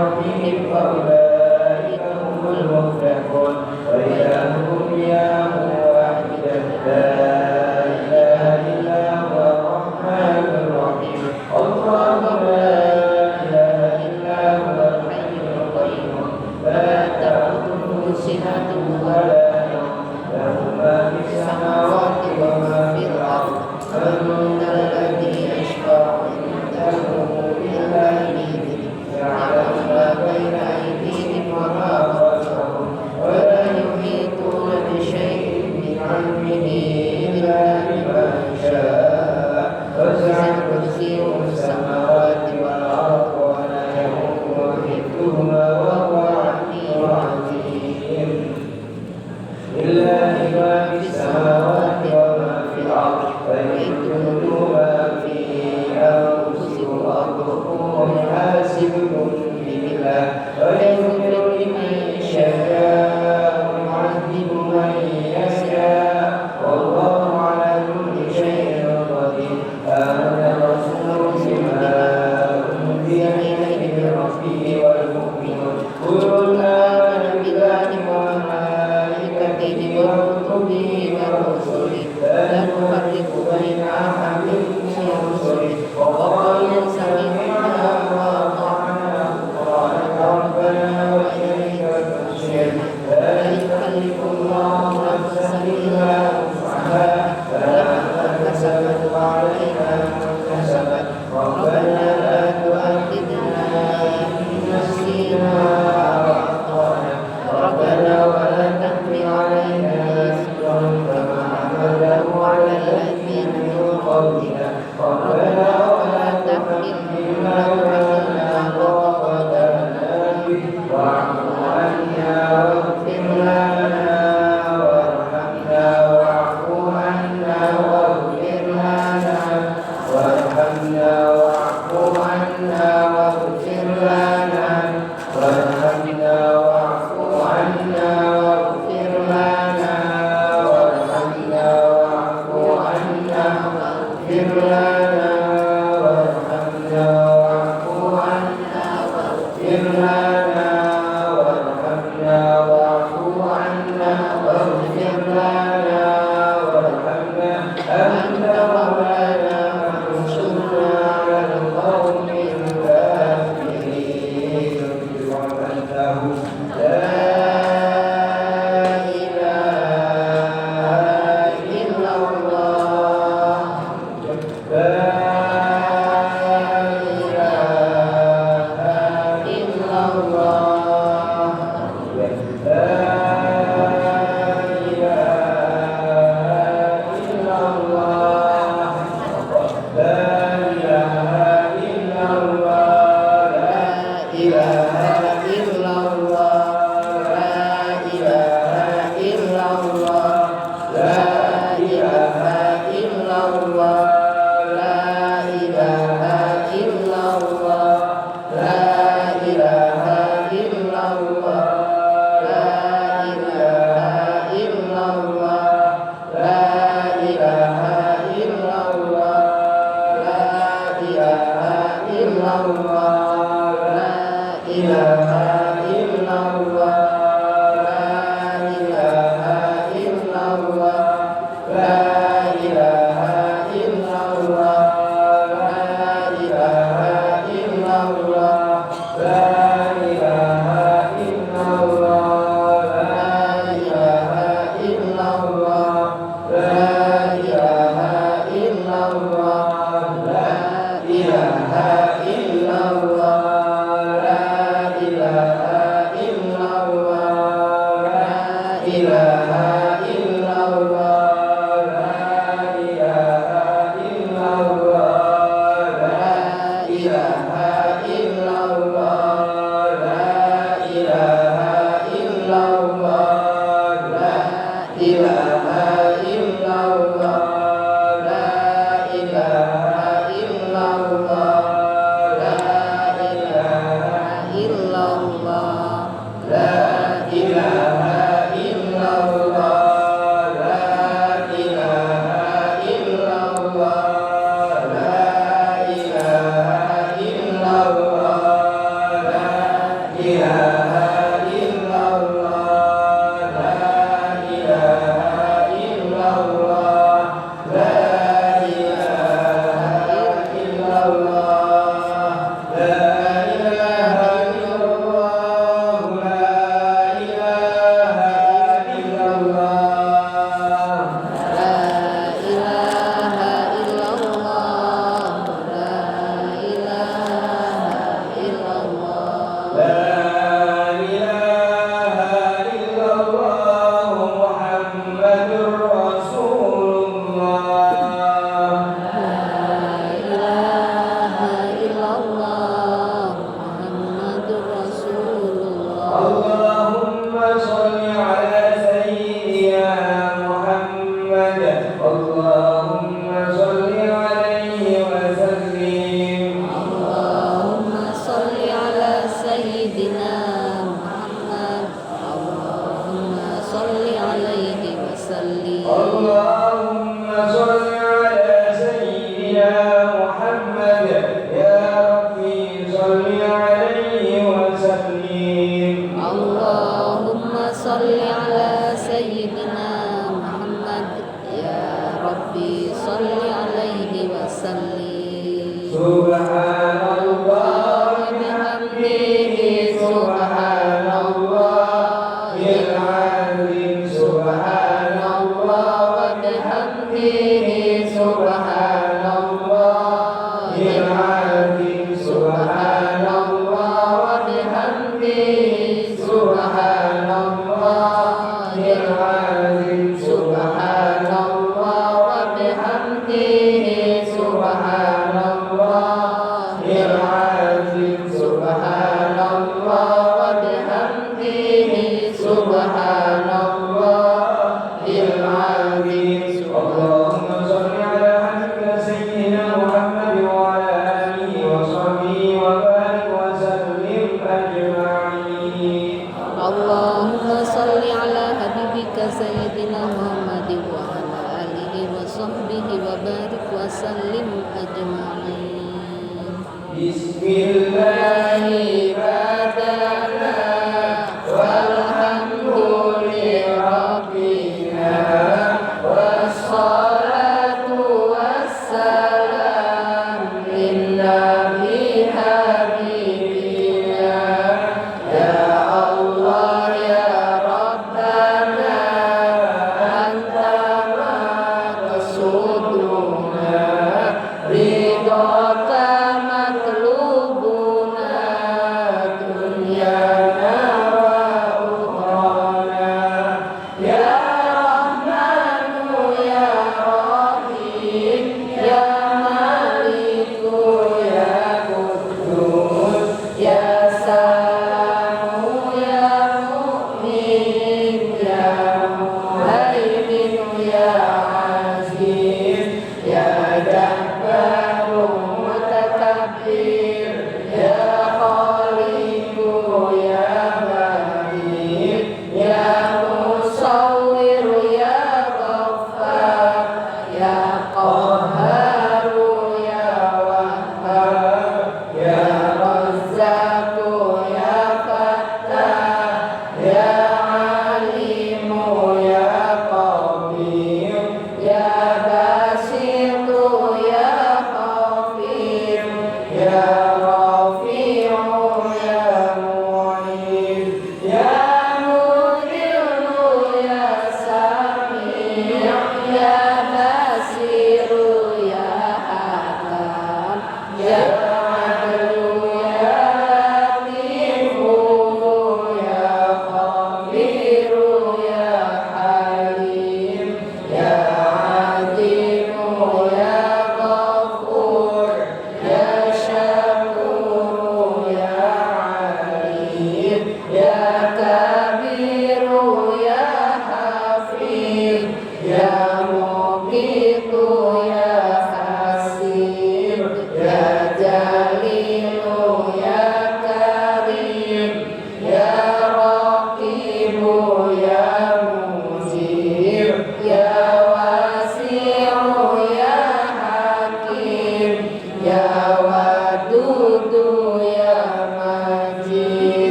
ربهم فأولئك هم المفلحون وإلهكم إله واحد لا إله إلا هو الرحمن الرحيم الله لا إله إلا هو الحي القيوم لا تأخذه سنة ولا نوم له ما في السماوات وما في الأرض من ذا الذي يشفع عنده إلا بإذنه يعلم ما بين أيديهم وما خلفهم ولا يحيطون بشيء من علمه إلا بما شاء وسع كرسيه السماوات والأرض ولا يؤوده حفظهما وهو العلي العظيم لله ما في السماوات وما في الأرض وإن تبدوا ما في أنفسكم أو تخفوه يحاسبكم به الله ويغفر لمن يشاء ويعذب من يشاء والله على كل شيء قدير آمن الرسول بما أنزل إليه من ربه والمؤمنون كل آمن بالله وملائكته وكتبه ورسله لا نفرق بين أحد من رسله وقالوا سمعنا وأطعنا غفرانك ربنا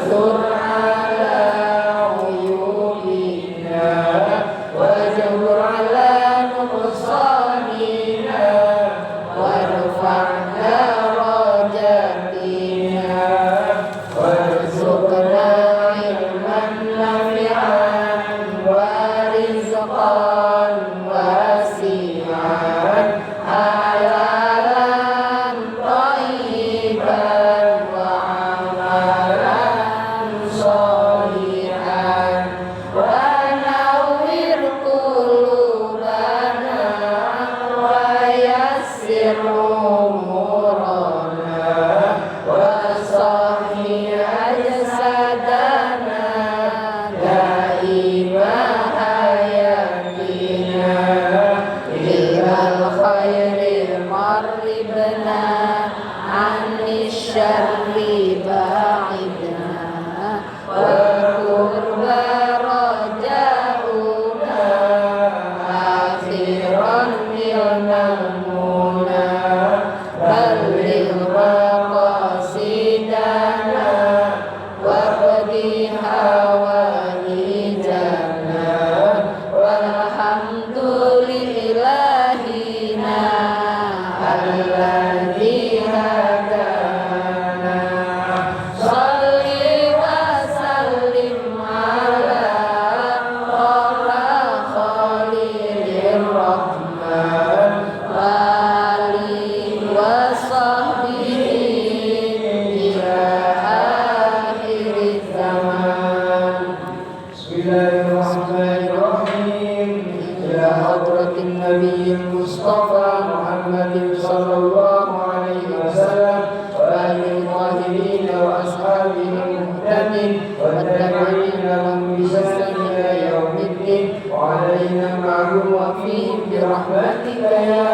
واستر على عيوبنا واجبر على نقصاننا وارفع درجاتنا وارزقنا علما نافعا ورزقا واسعا حلالا طيبا وعملا صالحا ونور قلوبنا ويسر أمورنا وصحح أجسادنا دائما حياتنا إلى الخير قربنا عن الشر باعدنا والقرب رجاؤنا آخرا نلنا المنى بلغ مقاصدنا واقضي حوائجنا والحمد لإلهنا الذي هدانا صل وسلم على طه خليل الرحمن وآله وصحبه إلى آخر الزمان. بسم الله الرحمن الرحيم. إلى حضرة النبي المصطفى محمد صلى الله عليه وسلم وآله الطاهرين وأصحابه المهتدين والتابعين لهم بإحسان إلى يوم الدين وعلينا معهم وفيهم برحمتك يا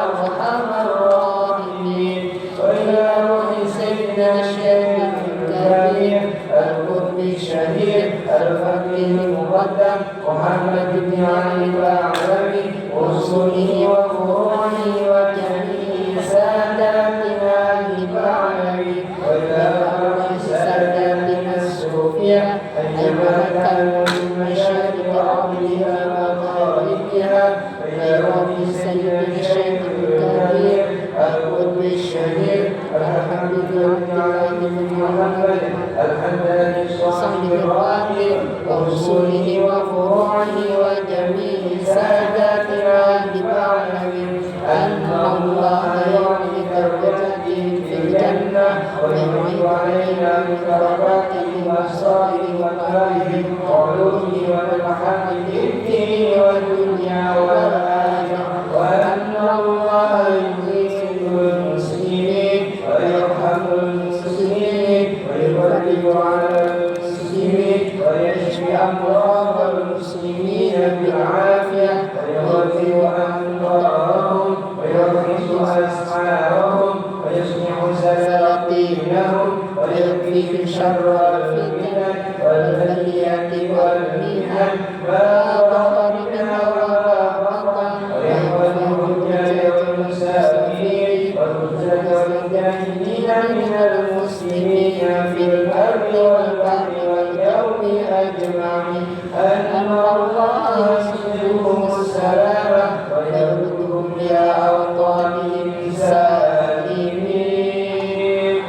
أرحم الراحمين. وإلى روح سيدنا الشيخ الكبير القطب الشهير الفقيه المقدم محمد بن علي الأعلمي وأصوله وفروعه وجميع ساداتنا البعلوي وإلى روح ساداتنا الصوفية أينما كانوا من مشارق أرضها ومغاربها ويروح سيدنا الشيخ الكبير القطب الشهير الحمد لله بن محمد الحمداني الصالح الراقي ورسوله وفروعه وجميع ساداتنا ببعلم أن الله يعطي درجتهم في الجنة ويعيد علينا من بركاته وصائر وكرامه وعلومه وملحمه الدين والدنيا والآخرة وأن الله يغيث المسلمين ويرحم المسلمين ويفرج على المسلمين ويشفي أمراض المسلمين بالعافية ويغفر أمراضهم ويرحم أسماءهم ويصلح سلاطينهم ويكفي شر الفتن والبلية والمحن ما ظهر منها وما بطن ويحفظ حجة المسافرين وحجة المجاهدين من المسلمين في البر والبحر والجو أجمعين أن الله يسلمهم السلامة ويردهم إلى أوطانهم سالمين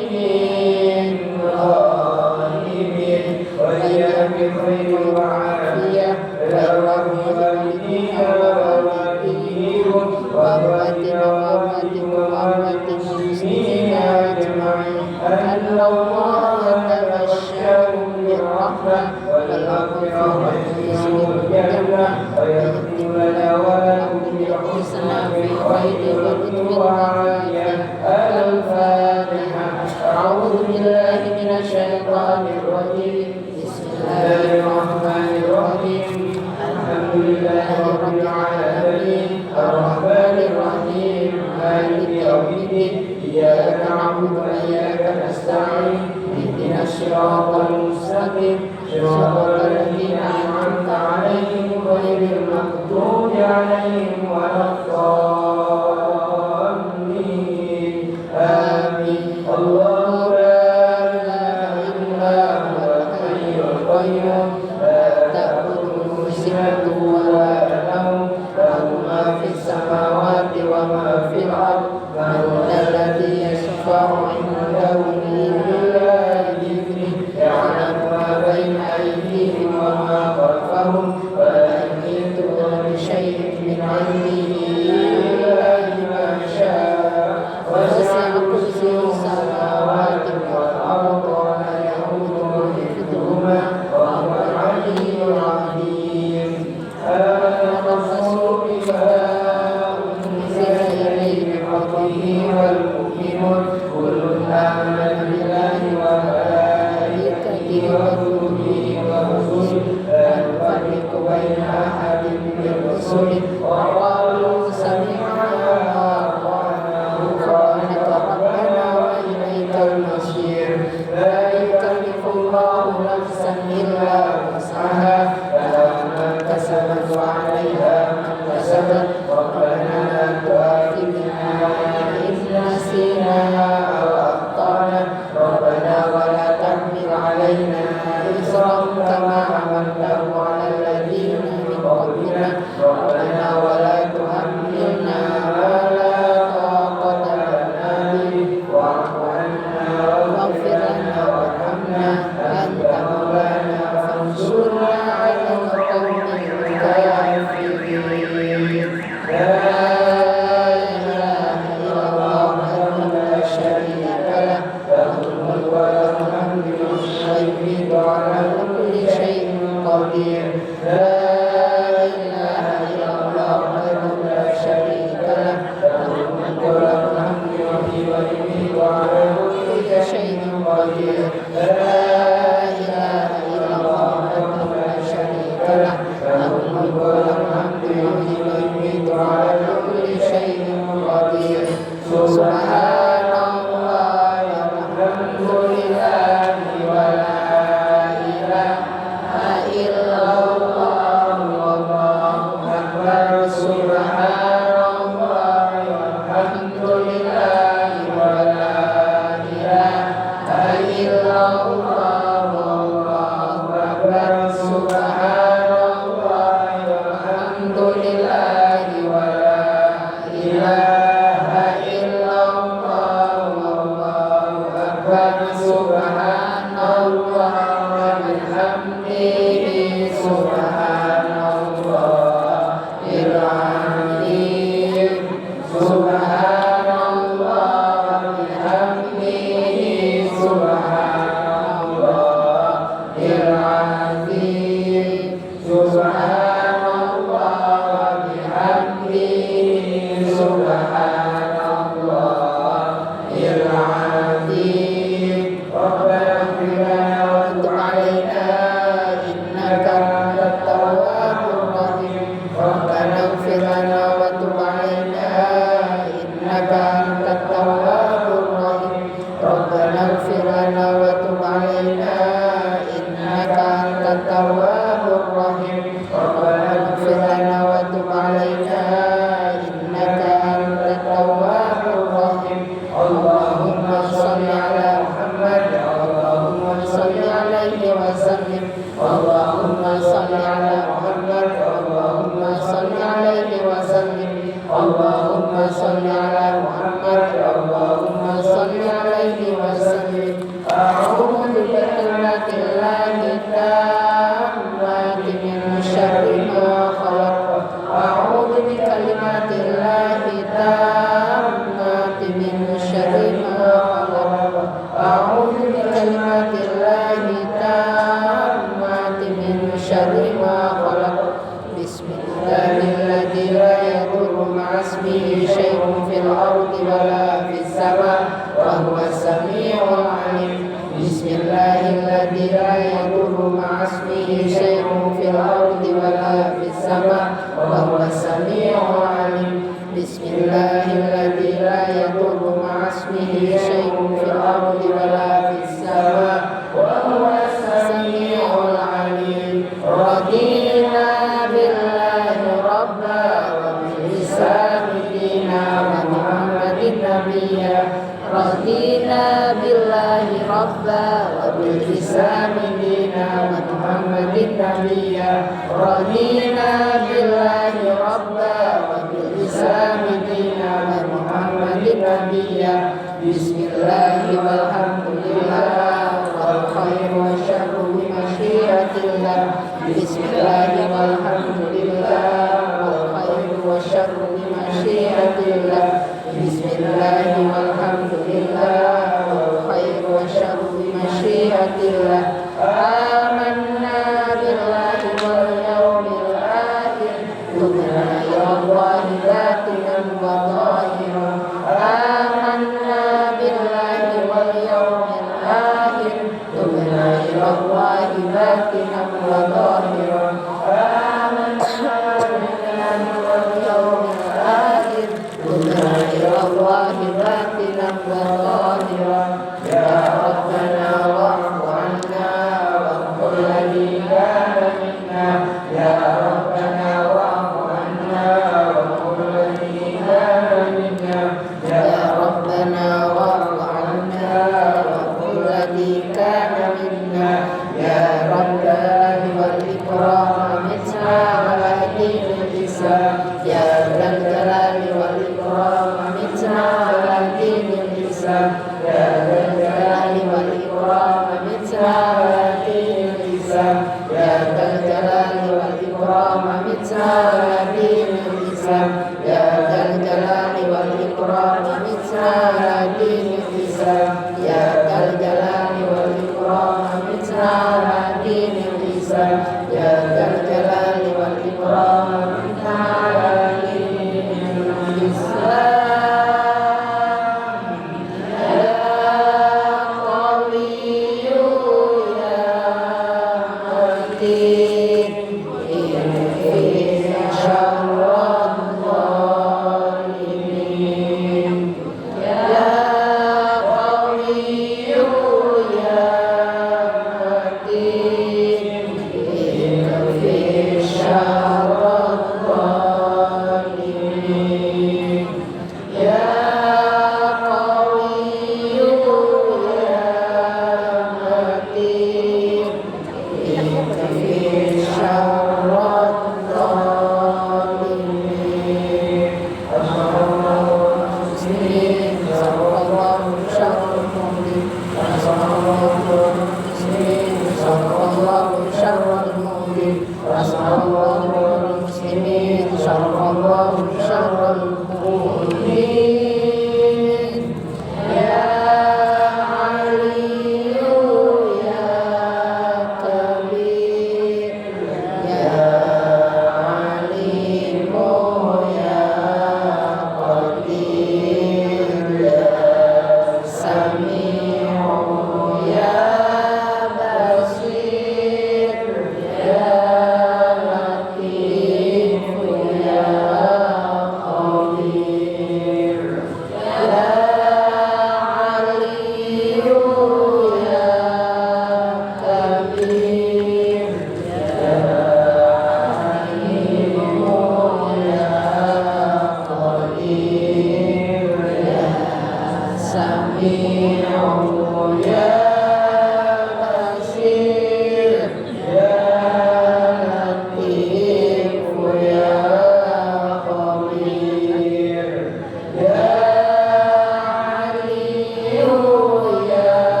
آمين غانمين وإياك بخير وعافية ويرحم والدينا ووالديهم وأمتنا وأمتكم وأمة المسلمين أجمعين أن الله يتبشرهم بالرحمة والمغفرة ويسلم الجنة ويختم لنا ولكم بالحسنى في خير واللطف والعافية. الفاتحة. أعوذ بالله من الشيطان الرجيم. بسم الله الرحمن الرحيم. الحمد لله رب العالمين الرحمن الرحيم مالك يوم الدين إياك نعبد وإياك نستعين اهدنا الصراط المستقيم صراط الذين أنعمت عليهم غير المغضوب عليهم ولا الضالين آمين. الله لا illallah wallahu akbar subhanallah walhamdulillah wa la ilaha illallah wallahu akbar subhanallah wa bihamdihi subhanallahil azim subhanallah wa bihamdihi subhanallahil azim subhanallah wa bihamdihi subhanallahil azim rabbana ighfir lana wa tub 'alaina innaka antat tawwabur rahim rabbana ighfir lana wa tub 'alaina innaka antat tawwabur rahim rabbana ighfir lana wa tub 'alaina innaka antat tawwabur rahim rabbana ighfir lana wa tub 'alaina innaka antat tawwabur rahim Allahumma shalli ala Muhammad Allahumma shalli alaihi wa sallim Allahumma shalli ala Muhammad Allahumma shalli alaihi wa sallim Allahumma shalli ala Muhammad Allahumma shalli alaihi wa sallim A'udzu bikalimatillahi tammati min syarri ma khalaq A'udzu bikalimatillahi tammati min syarri ma khalaq A'udzu bikalimatillahi tammati min syarri ma khalaq Bismillahilladzi la yadurru ma'asmihi syai'un fil ardi wala fis sama' wa huwas samiul 'alim Bismillahilladzi la yadurru ma'asmihi syai'un fil ardi wala fis sama' wa huwas samiul 'alim Bismillahilladzi la yadurru ma'asmihi syai'un fil ardi wala fis sama' wa huwas samiul 'alim Radina billahi rabba wa bil islami dina wa Muhammadin nabiyya Radina billahi rabba wa bil islami dina wa Muhammadin nabiyya Radina billahi rabba wa bil islami dina wa Muhammadin nabiyya Bismillahi walhamdulillah wal khairu wa syarru bi masyiatillah Bismillahi walhamdulillah wal khairu wa syarru bi masyiatillah Bismillahi walhamdulillah wal khairu wa syarru bi masyiatillah Amanna billahi wal yawmil akhir Tubna ilallahi batinan wa zahiran Amanna billahi wal yawmil akhir Tubna ilallahi batinan wa zahiran Amanna billahi wal yawmil akhir Tubna ilallahi batinan wa zahiran Ya Rabbana wa'fu 'anna wa'fur lana minna Ya Rabbana wa'fu 'anna wa'fur lana minna Ya Rabbana wa'fu 'anna wa'fur lana minna Ya Rabbana wal ikram minna ala dinil Islam Ya Dzal Jalali wal ikram minna ala dinil Islam Ya Dzal Jalali wal ikram minna ala dinil Islam Ya Dzal Jalali wal ikram minna ala dinil Islam Ya Dzal Jalali wal ikram minna ala dinil Islam Ya Dzal Jalali wal ikram minna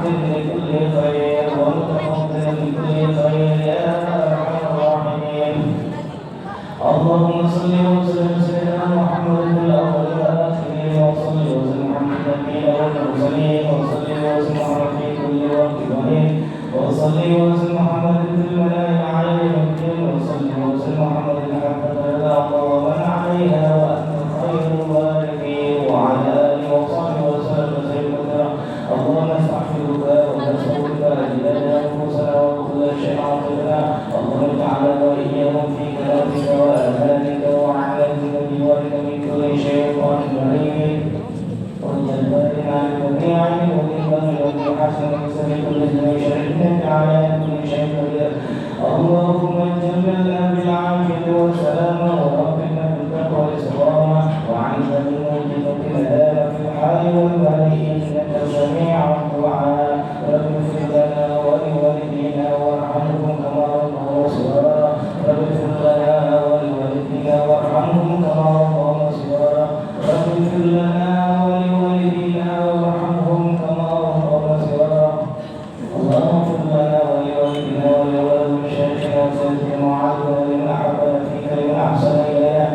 لكل خير ومتفضل لكل خير يا أرحم الراحمين اللهم صل وسلم سيدنا محمد الأول والآخرين وصل وسلم على النبيين والمرسلين وصل وسلم محمد في كل وقت وحين وصل وسلم محمد في الملائكة عليه الدين وصل وسلم محمد حتى ترضى ومن عليها وأنت خير الوارثين وعلى آله وصحبه وسلم تسليما. اللهم نستحفظك ونسألك لنا أنفسنا وكل شيء عظيمنا. اللهم اجعلنا وإياهم في كلامك وآذانك وعلمك بجوارك من كل شيطان مريض وجبار عن الجميع وإنما الذي حسن بسبب كل شيء على كل شيء قدير. اللهم جملنا بالعافية والسلامة وربنا بالتقوى والاستقامة وعنا بالموت الآن في الحال والمال إنك سميع الدعاء. رب اغفر لنا ولوالدينا وارحمهم كما ربنا صغارا. رب اغفر لنا ولوالدينا وارحمهم كما ربنا صغارا. رب اغفر لنا ولوالدينا وارحمهم كما ربنا صغارا. اللهم اغفر لنا ولوالدينا ولولد مشايخنا وسيدنا وعلمنا لمن احبنا فيك لمن احسن الينا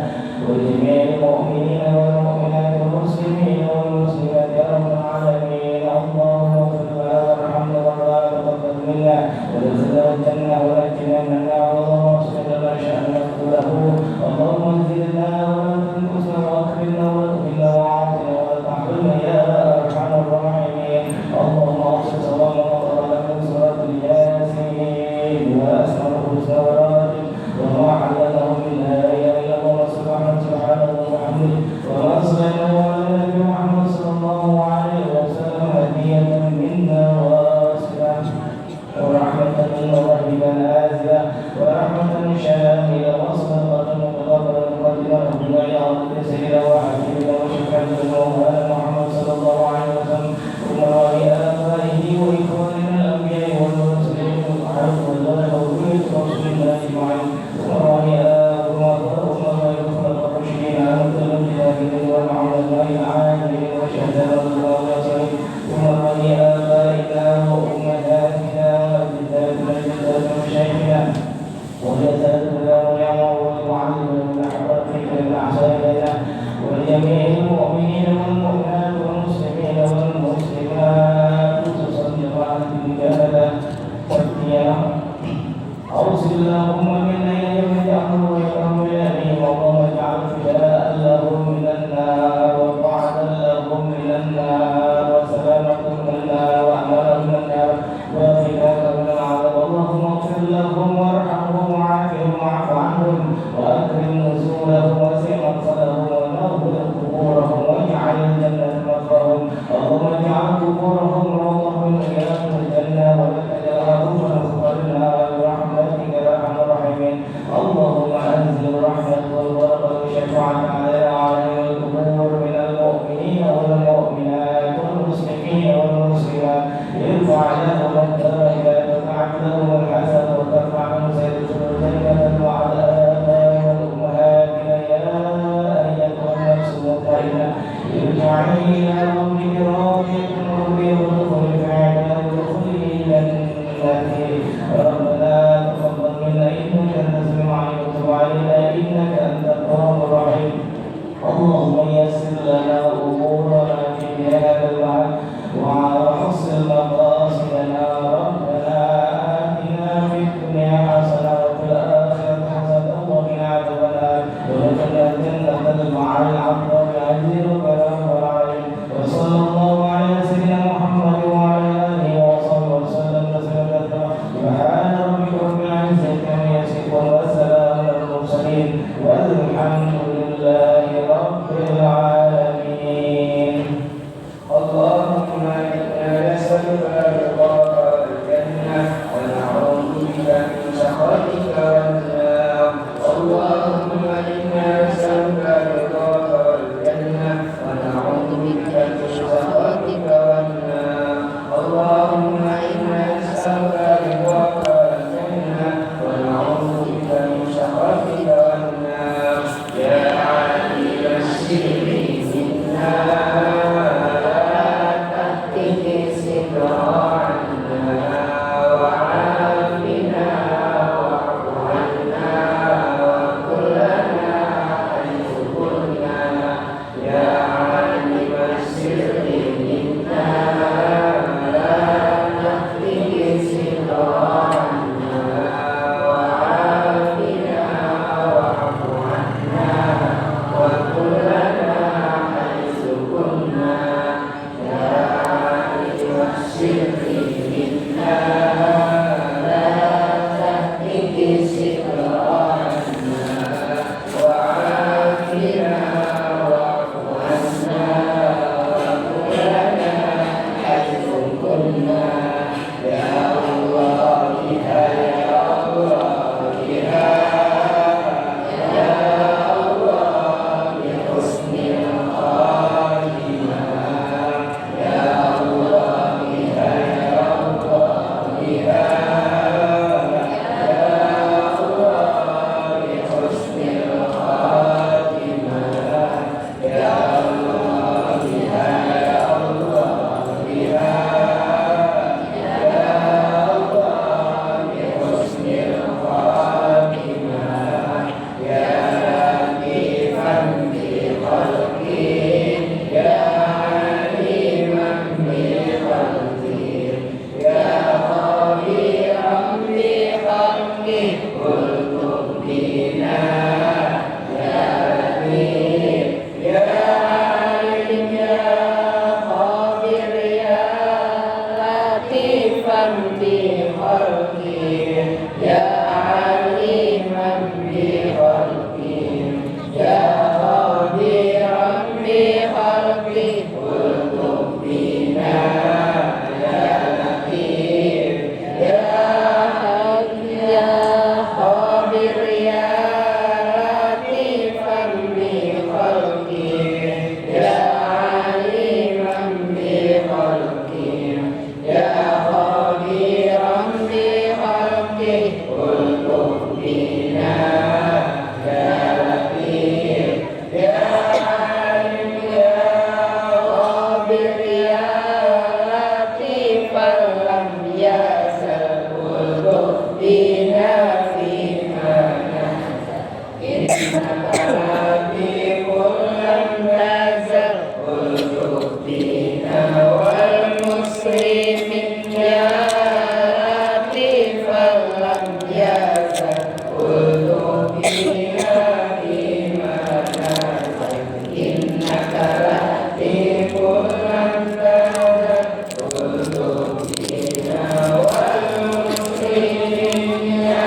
ولجميع المؤمنين والمؤمنات والمسلمين والمسلمات يا رب العالمين. اللهم اغفر لنا وارحمنا وارضنا وتقبل منا وادخلنا الجنه ونجنا من النار. اللهم اصلح لنا شاننا كله. اللهم زدنا ولا تنقصنا واكرمنا ولا تهنا وعافنا ولا تحرمنا يا ارحم الراحمين. اللهم اغفر صوابنا وقرارنا من صلاه الياسين واسمع الحسنى والراجل وما حلله من لا اله الا الله سبحانه وبحمده وما صلينا على نبي محمد صلى الله عليه وسلم هديه منا واسلام ورحمه من ربنا نازله ورحمه شامله وصدقه مقدره مقدمه بما يعظم سيدنا وحبيبنا وشفيعنا مولانا محمد صلى الله عليه وسلم ثم ولآبائه وإخواننا الأنبياء والمرسلين والأحرار والله وذرية رسول الله أجمعين ثم ولآبائهم وإخواننا الراشدين أمثال الجاهلين والعلماء العاملين وشهداء الله وصحبه ثم ولآبائنا وأمهاتنا وأجدادنا وجدات مشايخنا وجزاكنا ونعمه وعلمنا من أحبابك من أحسن إلينا ولجميع المؤمنين والمؤمنات والمسلمين والمسلمات تصدق عنك الجهل والديانة. أوصل اللهم من أيام يأمر ويكرم بنبيهم. اللهم اجعل فداء لهم من النار وطاعة لهم من النار وسلامة من النار وأمانا من النار وغناك من العذاب. اللهم اغفر لهم وارحمهم وعافهم واعف عنهم وأكرم نزولهم وسع مقصدهم ونور قبورهم واجعل الجنة مثواهم. اللهم اجعل قبورهم روضة من رياض الجنة وتجعلهم مغفرنا برحمتك يا أرحم الراحمين. اللهم أنزل الرحمة والبركة والشفاعة علينا وعلى القبور من المؤمنين والمؤمنات والمسلمين والمسلمات. ارفع لهم الدرجات وتعب لهم الحسن وترفع عنهم سيدة الجنة وعلى آبائنا وأمهاتنا يا أيتها النفس المطمئنة ارجعي إلى ربك راضية مرضية وادخلي في عبادك وادخلي جنتي. ربنا تقبل منا إنك أنت السميع العليم وتب علينا إنك أنت التواب الرحيم. innaka latiful lam tazal qulubina wal muslimin ya latifal lam yazal qulubina bima nazal innaka latiful lam tazal qulubina wal muslimin ya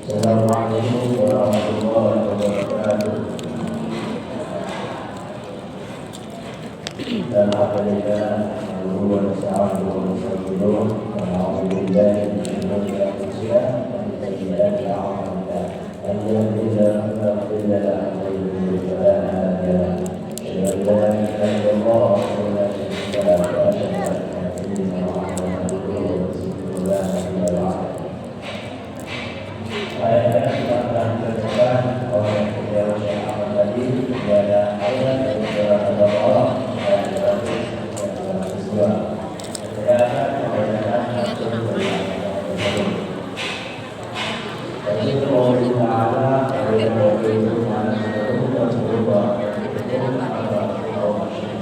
Assalamualaikum warahmatullahi wabarakatuh. Alhamdulillah, wa nasta'inu wa nastaghfiruh wa na'udzu billahi min shururi anfusina wa min sayyiati a'malina. Man yahdihillahu fala mudilla lahu wa man yudlil fala hadiya lahu. Asyhadu an la ilaha illallah wa la syarika lahu wa asyhadu anna Muhammadan abduhu wa rasuluh. Saya akan terjemahkan oleh beliau Syekh Ahmad tadi kepada ayat dari surah Al-Baqarah ayat 122. Saya akan membacakan satu dari Allah Taala dari Rasulullah sallallahu alaihi wasallam.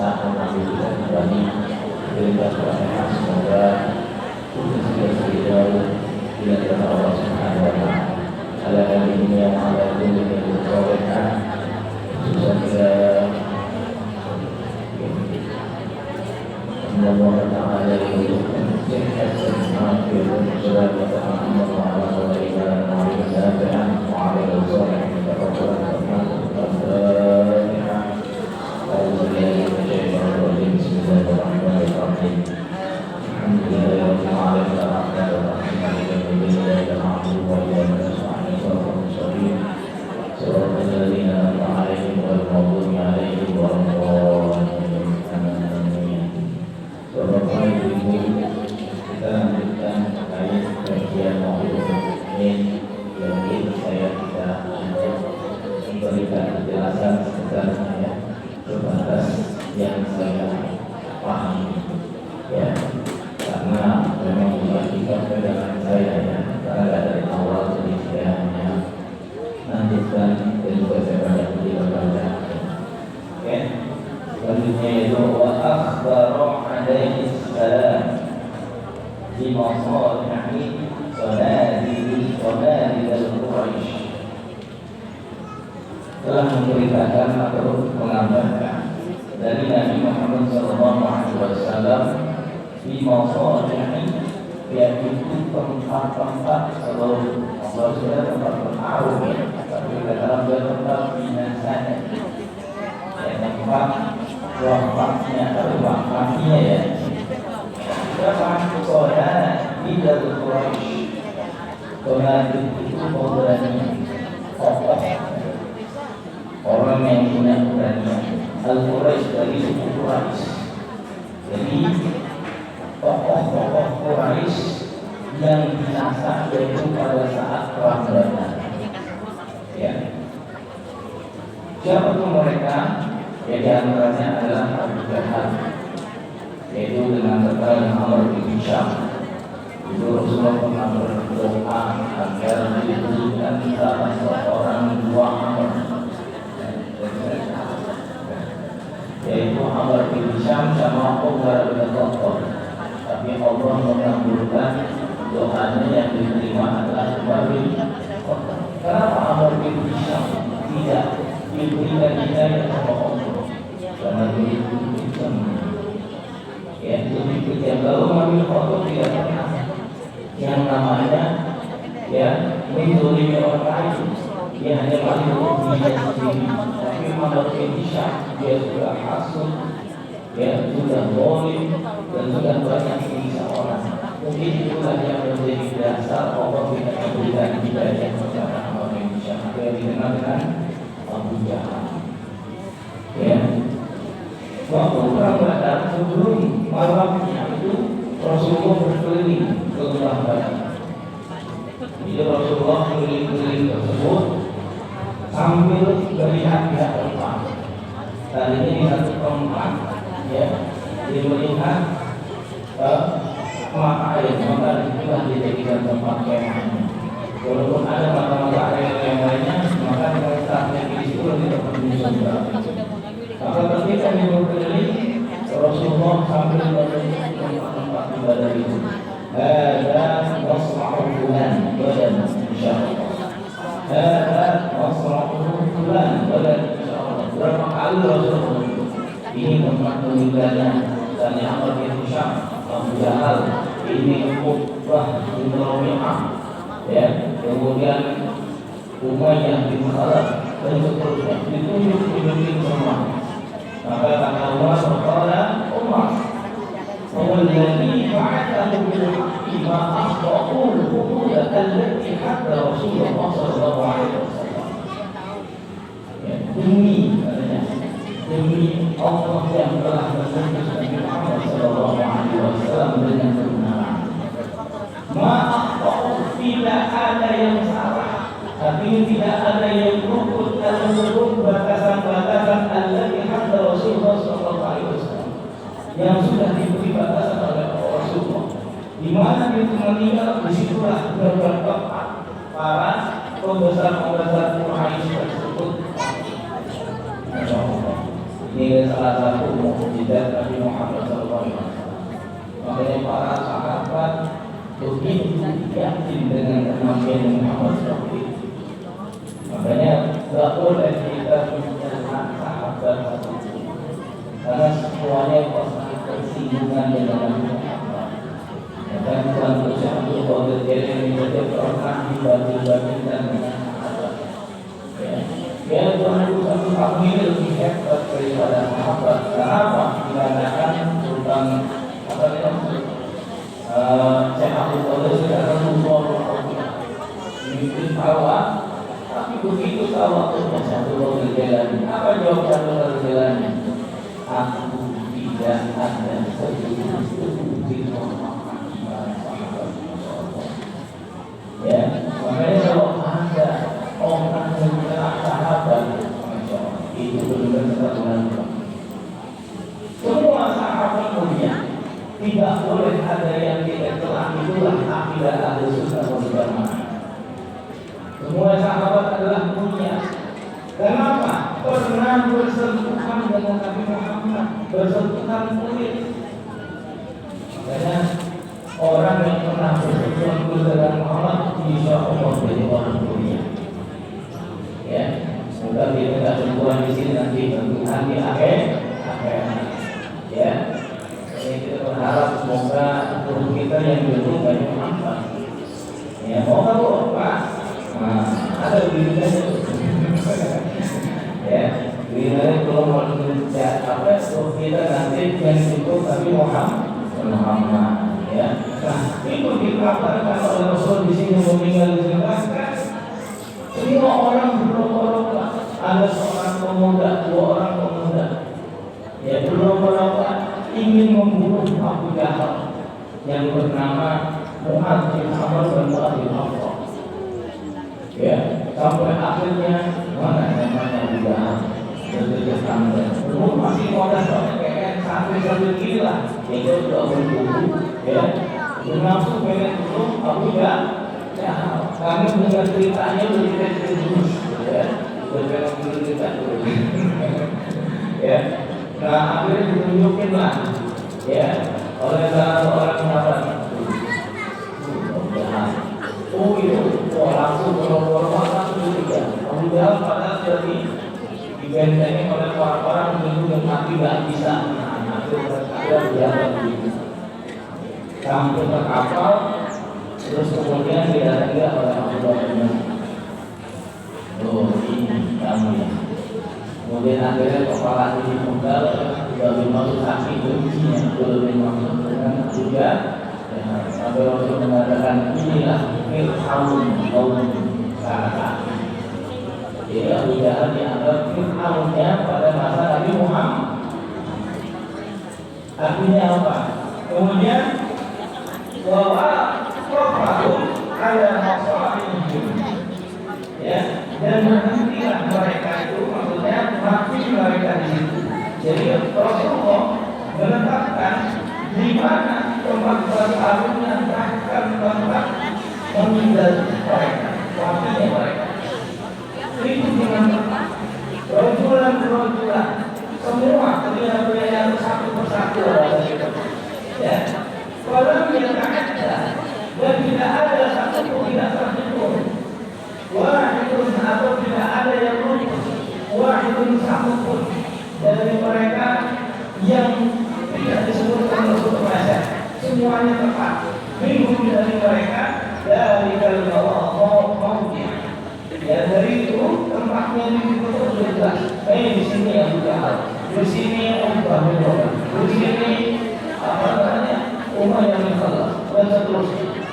kesusahan Nabi kita kembali berikan kepada semoga kita sudah jauh tidak ada Allah Subhanahu wa Ta'ala. Ala ini yang ada di dunia mereka susah kita Allah Ta'ala itu sehat sehat dan sudah bertahan Allah memberikan penjelasan sebenarnya terbatas yang saya pahami ya, karena memang dibagikan pegangan saya ya, karena dari awal jadi saya hanya lanjutkan dan juga saya baca. Oke, selanjutnya itu wa akhbara alaihi salam di masalihni sanadihi al-Quraisy, telah memberitakan atau mengabarkan dari Nabi Muhammad SAW di masalihni, yaitu tempat-tempat seluruh maksudnya tempat bertaruh ya, tapi dalam tempat binasanya ya, tempat wafatnya atau wafatnya ya, tempat saudara di dalam Quraisy. Saudara itu pemberani kokoh, orang yang punya keberanian. Al-Quraisy dari suku Quraisy. Jadi tokoh-tokoh Quraisy yang binasa yaitu pada saat perang Badar. Ya. Siapa itu mereka? Ya, di antaranya adalah Abu Jahal, yaitu dengan terkenal Amr bin Hisham. Itu Rasulullah pernah berdoa agar diberikan salah seorang dua Amr, yaitu Amr bin Hisham sama Umar bin Khattab. Tapi Allah mengabulkan doanya yang diterima adalah Umar bin Khattab. Kenapa Amr bin Hisham tidak diberikan hidayah sama Allah? Karena begitu hitam. Ya, begitu yang lalu Umar bin Khattab tidak pernah yang namanya ya menzalimi orang lain. Dia hanya malu dirinya sendiri. Tapi Amr bin Hisham dia sudah hasud, ya sudah zalim, dan sudah banyak menyiksa orang. Mungkin itulah yang menjadi dasar Allah tidak memberikan hidayah kepada Amr bin Hisham yang dikenal dengan Abu Jahal. Ya, waktu perang Badar sebelum malamnya itu Rasulullah berkeliling ke Lembah Badar. Jadi Rasulullah keliling-keliling tersebut sambil melihat pihak tempat. Tadinya di satu tempat, ya, dia melihat mata air, maka itulah dijadikan tempat kemahnya. Walaupun ada mata-mata air yang lainnya, maka tempatnya di situ tidak perlu. Maka ketika dia berkeliling, Rasulullah sambil melihat tempat-tempat ibadah itu. Ada masra'u fulan badan insyaallah. Ada masra'u fulan badan insyaallah. Berapa kali Rasulullah ini tempat ibadah dan yang Amr bin Hisham, Abu Jahal, ini Uqbah bin Rabi'ah, ya, kemudian Umayyah bin Khalaf dan seterusnya. Ditunjuk semua. Maka kata Umar berkata, Umar والذي بعثه بالحق ما أخطأوا الحدود التي حتى رسول الله صلى الله عليه وسلم. Demi Allah yang telah mengutus Nabi Muhammad sallallahu alaihi wasallam dengan kebenaran. Maaf, tidak ada yang salah, tapi tidak ada yang luput dan meluput batasan-batasan allati hadda Rasulullah sallallahu alaihi wasallam yang sudah diberi batasan oleh Rasulullah. Di mana dia meninggal, disitulah bertempat para pembesar-pembesar Quraisy tersebut. Masya Allah. Ini salah satu mukjizat Nabi Muhammad SAW. Makanya para sahabat begitu yakin dengan kenabian Muhammad SAW. Makanya tidak boleh kita menyalahkan sahabat karena semuanya pasti bersinggungan dengan Nabi Muhammad. Dan Tuhan bersabda bahwa terjadi menjadi pernah dibanding-bandingkan dengan sahabat. Ya Tuhan bersabda kami lebih hebat daripada sahabat. Kenapa? Dikarenakan tentang apa namanya? Saya Abu Bakar sekarang Rasulullah memimpin awal. Tapi begitu tahu aku satu berjalan, apa jawab satu berjalan? Aku tidak ada sedikit ya, makanya kalau ada orang yang sahabat, itu benar-benar benar. Semua sahabat mulia, tidak boleh ada yang kita telah itulah akidah Ahlussunnah wal Jamaah. Semua sahabat adalah mulia. Kenapa? Pernah bersentuhan dengan Nabi Muhammad, bersentuhan kulit. Makanya orang yang pernah bersentuhan kulit dengan Muhammad, insya Allah jadi orang mulia. Ya, semoga kita tidak sentuhan di sini nanti di akhir. Ya, jadi kita berharap semoga guru kita yang dulu Nabi Muhammad. Ya, mau tahu Pak? Ada begini ya, begini kalau mau apa kita nanti yang cukup tapi Muhammad ya. Nah itu dikabarkan oleh Rasul di sini meninggal dijelaskan. Semua orang berlomba-lomba. Ada seorang pemuda, dua orang pemuda ya berlomba-lomba ingin membunuh Abu Jahal yang bernama Muhammad bin Amr bin Al-As. Ya, sampai akhirnya mana namanya juga terjadi sampai belum masih modal kayak sampai gini lah itu sudah berbuku ya langsung pengen dulu aku ya kami mendengar ceritanya lebih dari dulu ya berbeda cerita dulu ya nah akhirnya ditunjukin lah ya oleh salah seorang sahabat. Oh itu, langsung boro-boro langsung juga. Kemudian pada jadi dibentengi oleh orang-orang yang mati nggak bisa. Sampai ke kapal, terus kemudian didatangi oleh Abu Bakar. Oh ini kamu ya. Kemudian akhirnya kepala ini penggal, bagi maksud saksi kuncinya belum dimaksud dengan juga. Sampai Rasul mengatakan inilah Fir'aun kaum Sa'ad. Jadi Abu Jahal dianggap Fir'aunnya pada masa Nabi Muhammad. Artinya apa? Kemudian bahwa Fir'aun ada masalah ini. Ya, dan berhentilah mereka itu, maksudnya mati mereka di situ. Jadi Rasulullah menetapkan di mana tempat bertarungnya bahkan tempat meninggal mereka, matinya mereka. Itu dengan rojulan semua pria-pria yang satu persatu ada di situ. Ya, orang yang tak ada dan tidak ada satu pun tidak terhitung. Wahidun atau tidak ada yang luput. Wahidun satu pun dari mereka yang tidak disebutkan Rasul Rasul. Semuanya tepat. Minum dari mereka dari kalau mau ya dari itu tempatnya di situ jelas. Di sini yang Jahal, di sini Abu Bakar, di sini apa namanya Umayyah bin Khalaf dan seterusnya.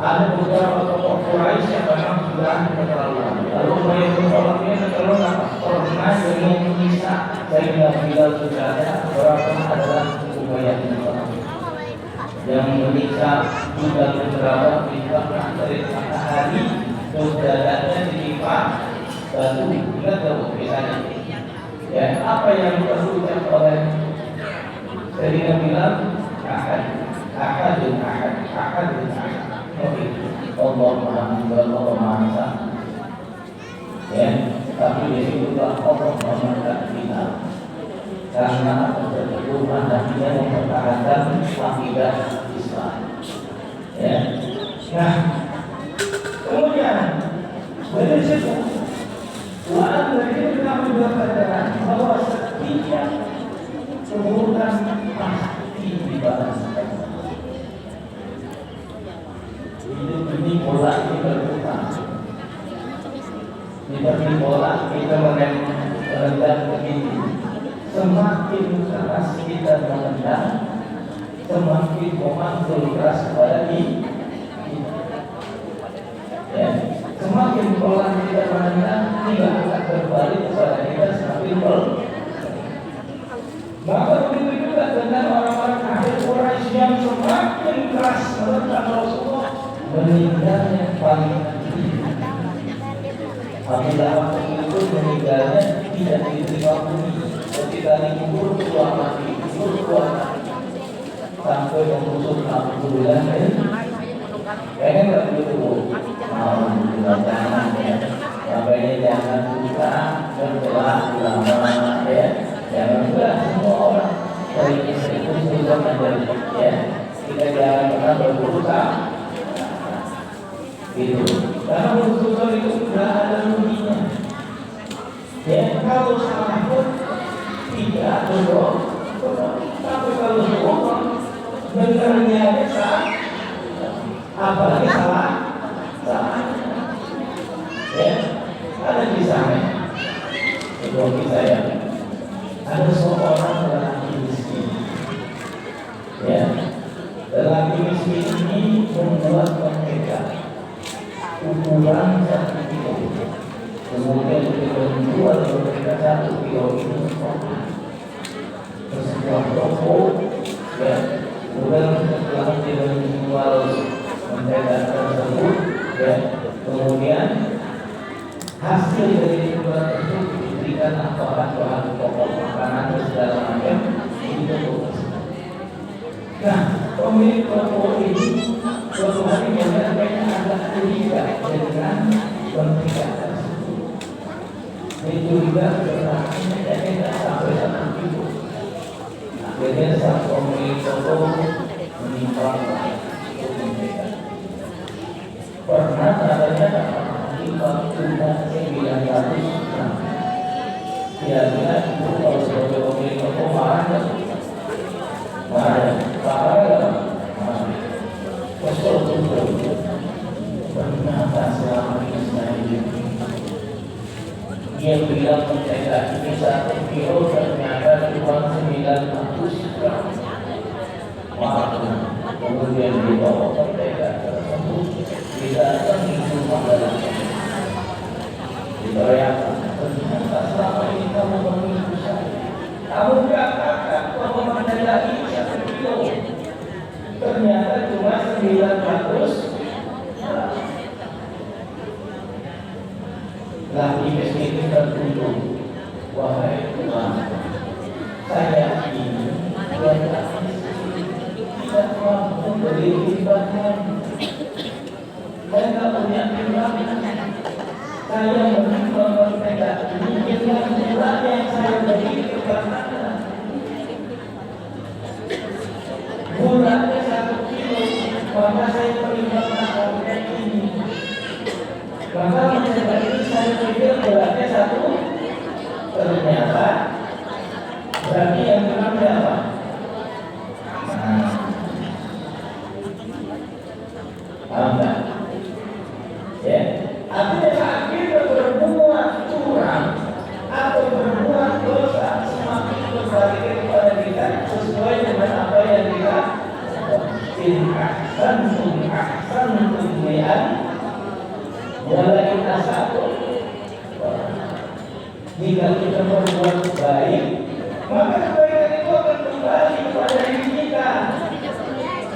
Ada beberapa tokoh Quraisy yang memang sudah keterlaluan. Lalu Umayyah bin Khalaf ini seterusnya pernah dengan menyiksa Sayyidina Bilal Sujada, orang adalah Umayyah bin Khalaf yang menyiksa Bilal Sujada dibakar dari matahari, Sujadanya ditimpa batu. Ingat tak misalnya? Ya, apa yang terucap oleh Sayyidina Bilal? Ahad. Allah Maha. Ya, tapi di situ Allah Maha kita. karena terjadi nantinya mempertahankan akidah Islam. Ya. Nah, kemudian dari situ Quran dari itu kita juga katakan bahwa setiap keburukan pasti dibalas. Hidup ini pola kita berputar. Seperti pola kita merendam begini. Semakin keras kita merendam, semakin memantul keras kepada kita. Ya. Semakin pola kita merendam, tidak akan berbalik kepada kita semakin pola. Maka begitu juga dengan orang-orang kafir Quraisy yang semakin keras merendam Rasulullah, meninggalnya paling tinggi. Apabila waktu itu meninggalnya tidak diterima bumi, ketika dikubur keluar mati, sampai membusuk 60 bulan. Kayaknya nggak begitu bu. Mau jangan ya. Sampainya jangan buka berdoa ulama ya. Jangan juga semua orang dari istri pun sudah menjadi ya. Kita jangan pernah berbuka. Gitu. Karena berbuka itu sudah ada ruginya. Ya kalau salah pun tidak berdoa. Tapi kalau berdoa benernya besar. Apalagi salah, ya, ada kisahnya. Sebuah kisah ya. Ada seorang lelaki miskin, ya. Lelaki miskin ini membuat mereka ukuran 1 kilo. Kemudian dia menjual mereka 1 kilo ini ke sebuah toko, ya. Kemudian setelah dia menjual mentega tersebut, ya, kemudian hasil dari jualan tersebut diberikan bahan pokok makanan dan segala macam di toko tersebut. Nah, pemilik toko ini suatu hari menyampaikan agak curiga dengan mentega tersebut. Curiga karena tidak sampai 1 kilo. Akhirnya sang pemilik toko menimpang pernah adanya timbang tunda 900 gram. Kira-kira itu kalau sebagai pemilik toko marah nggak? Marah, nggak? Kesel betul. Ternyata selama ini saya hidup. Dia bilang mentega ini 1 kilo ternyata cuma 900 gram. Wah, kemudian dibawa mentega tersebut. Kita akan hidup adalah dibayangkan ternyata selama ini kamu menipu saya. Kamu katakan bahwa mentega ini 1 kilo, ternyata cuma 900. Laki miskin tertunduk, wahai Tuhan, saya ini tidak mampu beri timbangan. Saya tak punya timbangan. Saya menimbang mentega ini dengan jumlah yang saya beri kepada gulanya 1 kilo, maka saya menimbangkan harga ini. Maka mentega ini saya pikir beratnya 1, ternyata berarti yang kurang berapa? Enggak. Ya, artinya saat kita berbuat curang atau berbuat dosa, semakin berbalik kepada kita sesuai dengan apa yang kita ahsantum li'an walakin asa'tum. Jika kita berbuat baik, maka kebaikan itu akan kembali kepada diri kita.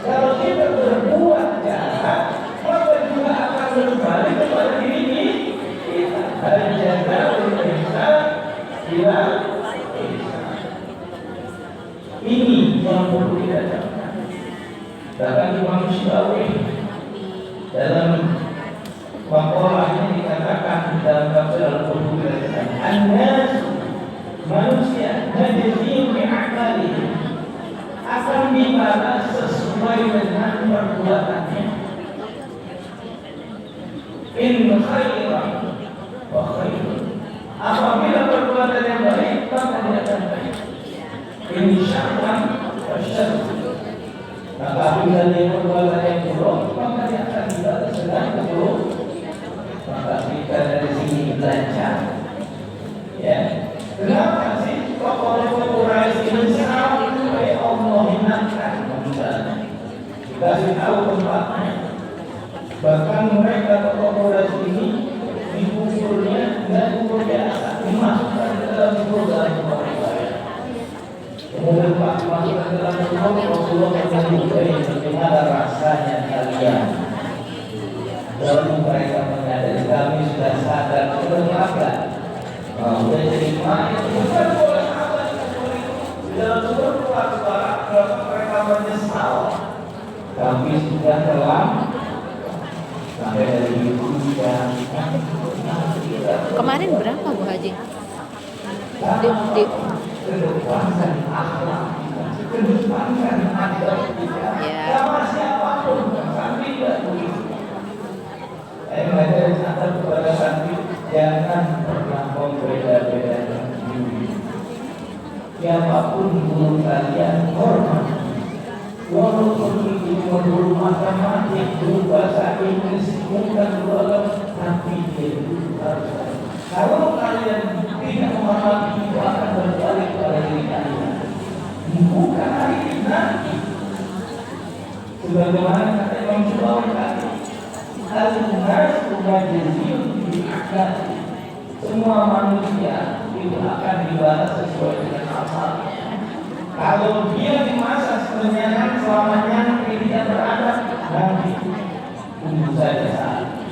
Kalau kita berbuat jahat, maka juga akan kembali kepada diri kita. Dari jaga Indonesia, hilang ini yang perlu kita capai. Bahkan Imam Syafi'i dalam maqalahnya dikatakan dalam tafsir Al-Qurtubi, an-nas manusia najzihim bi perbuatannya. In khairan wa khairun. Apabila perbuatan yang baik, maka dia akan baik. In syarran wa syarrun. Maka apabila dia perbuatan yang buruk, maka dia akan dibalas dengan buruk. Maka kita dari sini belajar, ya. Kenapa sih tokoh-tokoh Quraisy ini sampai Allah hindarkan manusia? Dikasih tahu tempatnya. Bahkan mereka tokoh Quraisy ini dikuburnya dan kubur biasa dimasukkan ke dalam kubur dalam mereka. Kemudian pas masuk ke dalam kubur, Rasulullah bertanya, bagaimana rasanya kalian? Lalu mereka menyadari kami sudah sadar berapa. Sudah jadi mayat, bukan boleh apa di dalam kubur keluar mereka menyesal. Kami sudah terlambat sampai dari itu dan kemarin berapa Bu Haji? kedepankan akhlak, kedepankan adab kita. Sama siapapun santri tidak begitu. Mengajar antar kepada santri jangan pernah membeda-bedakan diri. Siapapun guru kalian hormat. Walaupun itu guru matematik, guru bahasa Inggris, bukan guru agama, tapi dia itu harus. Kalau kalian tidak memahami itu akan berbalik pada diri kalian. Bukan hari ini nanti. Sebagaimana kata Imam Syukri tadi, al-nas majziyun bil akhlaq. Semua manusia itu akan dibalas sesuai dengan amalnya. Kalau dia di masa sebenarnya selamanya tidak beradab, nanti tunggu saja saat.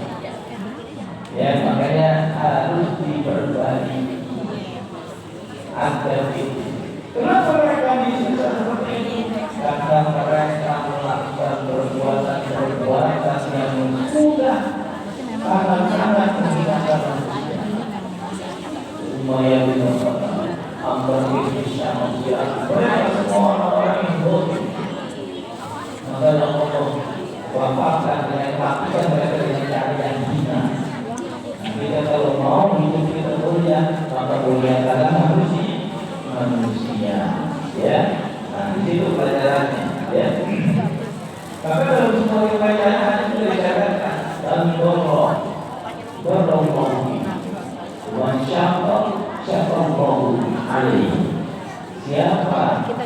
Ya, makanya harus diperbaiki adab itu. Kenapa mereka disiksa seperti itu? Karena mereka melakukan perbuatan yang sudah sangat-sangat menghinakan manusia. Lumayan dilakukan. Mereka semua orang-orang yang bodoh. Maka Allah wafatkan dengan matikan mereka dengan cara yang hina. Kita kalau mau hidup kita mulia, maka muliakanlah manusia. Ya, nah di situ pelajarannya. Ya. Maka dalam semua pelajaran itu dikatakan dan berdoa, siapa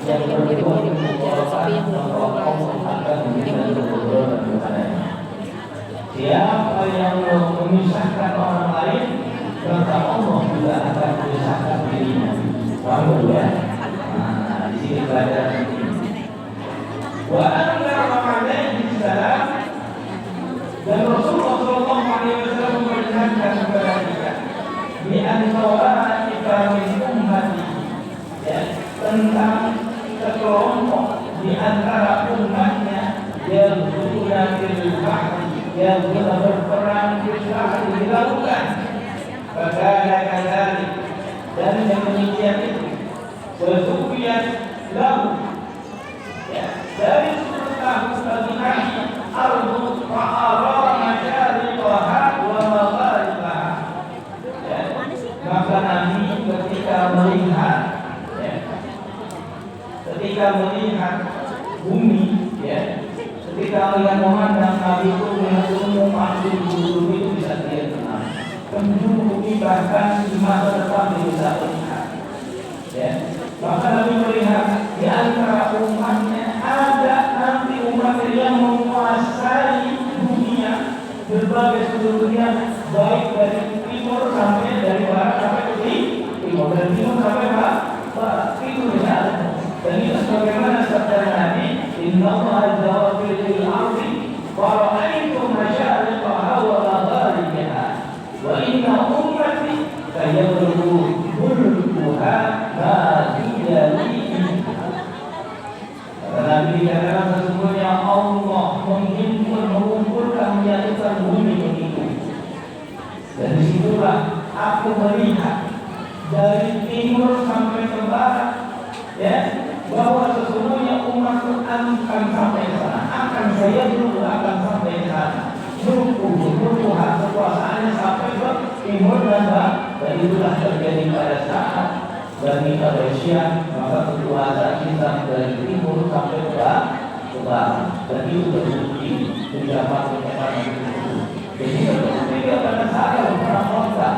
siapa yang berbuat keburukan maka Allah akan memberikan keburukan kepadanya. Siapa yang memisahkan orang lain maka Allah juga akan memisahkan dirinya. Paham ya? Nah, di sini pelajaran ini. Wa anna alaihi salam dan Rasulullah sallallahu alaihi wasallam memperingatkan kepada kita di antara kita min ummati, ya, tentang sekelompok di antara umatnya yang berguna fil bahri, yang berperang fil bahri di lautan. Bagaimana kadzalik, dan yang demikian itu bersupian lahu, ya, dari sudut tahu bagi kami ardu fa'ara masyariqaha wa magharibaha. Maka Nabi ketika melihat, ya, ketika melihat bumi, ya, ketika melihat memandang Nabi itu melihat umum bumi itu bisa dia kenal. Penjuru bumi bahkan di masa depan dia bisa melihat. Ya, maka Nabi melihat di antara umatnya ada nanti umat yang menguasai dunia, berbagai sudut dunia, baik dari timur sampai dari barat sampai ke timur, dari timur sampai barat, itu benar. Dan itu sebagaimana sabda Nabi, Inna Allah azza wa jalla fil ardi wa ra'aytum masyariqaha wa magharibaha wa inna ummati sayablughu mulkuha ma yalihi. Nabi dikatakan sesungguhnya Allah mengumpulkan menyatukan bumi begitu. Dan disitulah aku melihat dari timur sampai ke barat, ya, bahwa sesungguhnya umat akan sampai ke sana. seakan-akan saya dulu akan sampai ke sana. Tuhan kekuasaannya sampai ke timur dan barat, dan itulah terjadi pada saat Bani Quraisy, maka kekuasaan Islam dari timur sampai ke barat, dan itu terbukti di zaman Nabi. Jadi ketika pada saat orang Mekah,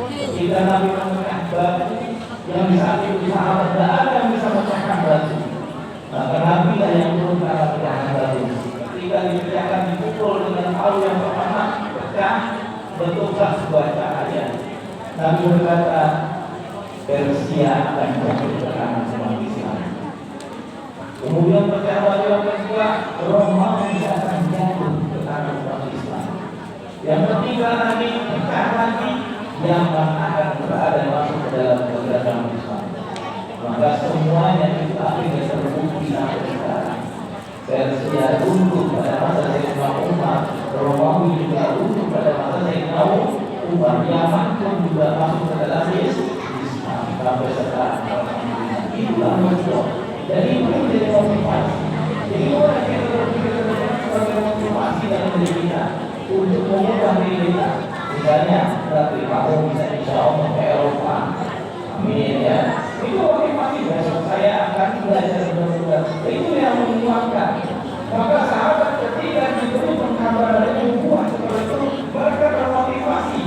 ketika Nabi memecah batu yang di saat itu sahabat tidak ada yang bisa memecahkan batu, maka Nabi lah yang turun ke atas pecahan batu. Ketika dipecahkan, dipukul dengan palu yang pertama pecah, betulkah sebuah cahaya. Nabi berkata, Persia akan jatuh ke tangan umat Islam. Kemudian pecah batu yang kedua, Romawi akan jatuh ke tangan umat Islam. Yang ketiga nanti pecah lagi, yang akan berada masuk ke dalam keberadaan Islam. Maka semuanya itu akhirnya terbukti sampai sekarang. Persia runtuh pada masa Sayyidina Umar, Romawi juga runtuh pada masa Sayyidina Umar, Yaman pun juga masuk ke dalam Islam sampai sekarang. Itulah maksud. Jadi itu menjadi motivasi. Jadi orang yang bermotivasi dalam diri kita untuk mengubah diri kita. Misalnya, berarti kamu bisa insya Allah ke Eropa. Amin ya. Itu motivasi besok saya akan belajar benar-benar. Itu yang menguatkan. Maka sahabat ketika diberi pengkabaran dari buah seperti itu, mereka termotivasi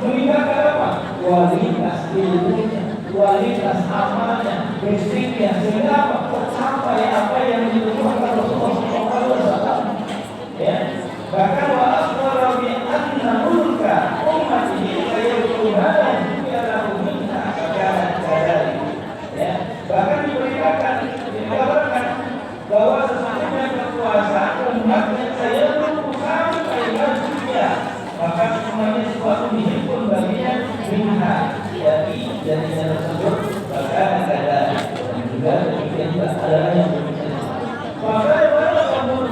meninggalkan apa? Kualitas ilmunya, kualitas amalnya, basicnya, sehingga apa? Tercapai apa yang ditujukan Rasulullah SAW. Ya, bahkan wa'asmara bi'anna mulka ummatihi kayyukuhadan bi'adahu minna kakanan kadari. Ya, bahkan dikabarkan bahwa sesungguhnya kekuasaan umatnya saya tunggu sampai dunia, maka semuanya sesuatu dihimpun baginya minha, jadi tersebut kakanan kadari. Dan juga demikian juga adalah yang demikian. Maka pada umur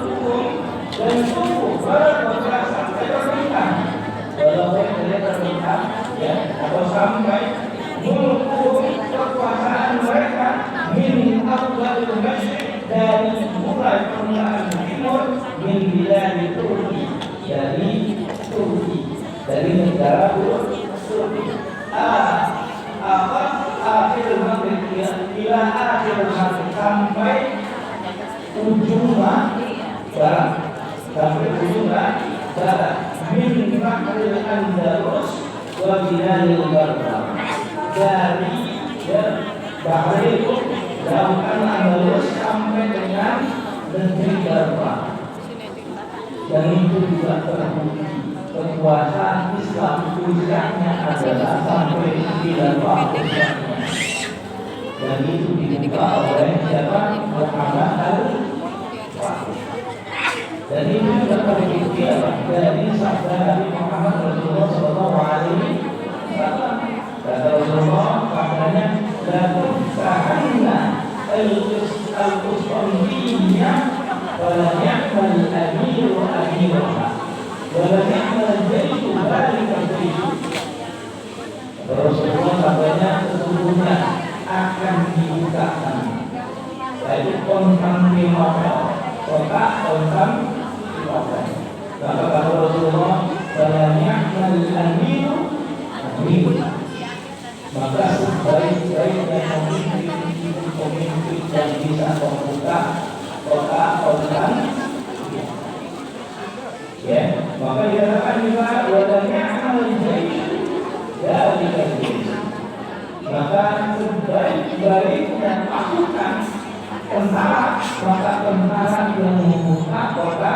dan sungguh baru sampai berpindah, walaupun tidak berpindah, ya, atau sampai muluk kekuasaan mereka min awal masyrik, dari mulai permulaan timur, min biladi Turki, dari Turki, dari negara Turki. Akhir maghrib, bila akhir maghrib sampai ujung barat. Sampai ujung barat, min Bahril Andalus wa Bilalil Barbar, dari Bahril lautan Andalus sampai dengan negeri Barbar. Dan itu juga terbukti kekuasaan Islam puncaknya adalah sampai di Barbar. Dan itu dibuka oleh siapa? Muhammad al-Fatih. Dan ini juga terbukti dari sabda Nabi Muhammad Rasulullah SAW. Kata Rasulullah, katanya, la tuftahanna al-Qustantiniya wa la ya'mal amiru amiraha wa la ya'mal jaitu balika jaitu. Rasulullah katanya, sesungguhnya akan dibukakan yaitu Konstantinopel, kota Konstantinopel. Maka kata Rasulullah, banyak al-amiru amin, maka sebaik-baiknya pemimpin yang bisa membuka kota Konstantinopel. Ya, maka dikatakan juga banyak al-jaitu dari jaitu. Maka sebaik-baiknya pasukan tentara, maka tentara yang membuka kota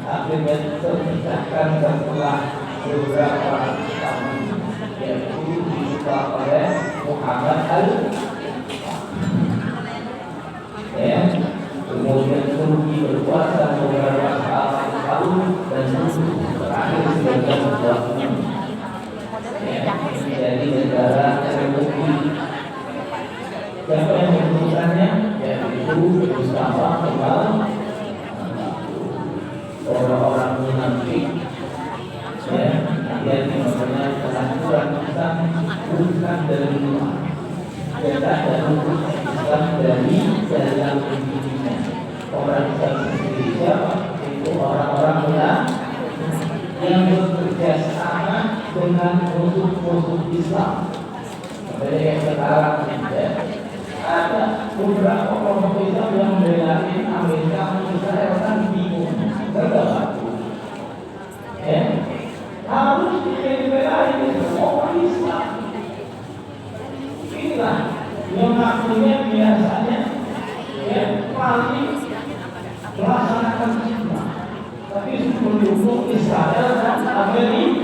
akhirnya terpecahkan setelah beberapa tahun, yaitu dibuka oleh Muhammad al-Fatih. Kemudian Turki berkuasa beberapa tahun dan terakhir sebagai sebuah jadi negara republik. Siapa yang menentukannya? Yaitu Mustafa Kemal, orang-orang munafik, ya, yang namanya pengaturan Islam bukan dari luar, kita ada Islam dari dalam dirinya, organisasi sendiri. Siapa? Itu orang-orang yang bekerja sama dengan musuh-musuh Islam. Seperti yang sekarang ya, ada beberapa kelompok Islam yang membelain Amerika, Israel kan bingung, gagal. Ya, harus dibelain semua orang Islam. Inilah yang akhirnya biasanya ya paling melaksanakan Islam, tapi mendukung Israel dan Amerika.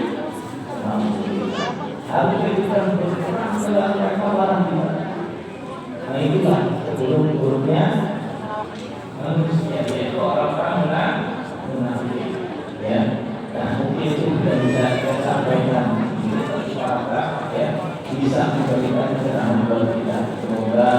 Harus kita berperang dengan mereka barang kita. Nah itulah sebelum-sebelumnya manusia yaitu orang-orang munafik. Ya, nah mungkin itu sudah bisa saya sampaikan di masyarakat ya, bisa memberikan keterangan kepada kita. Semoga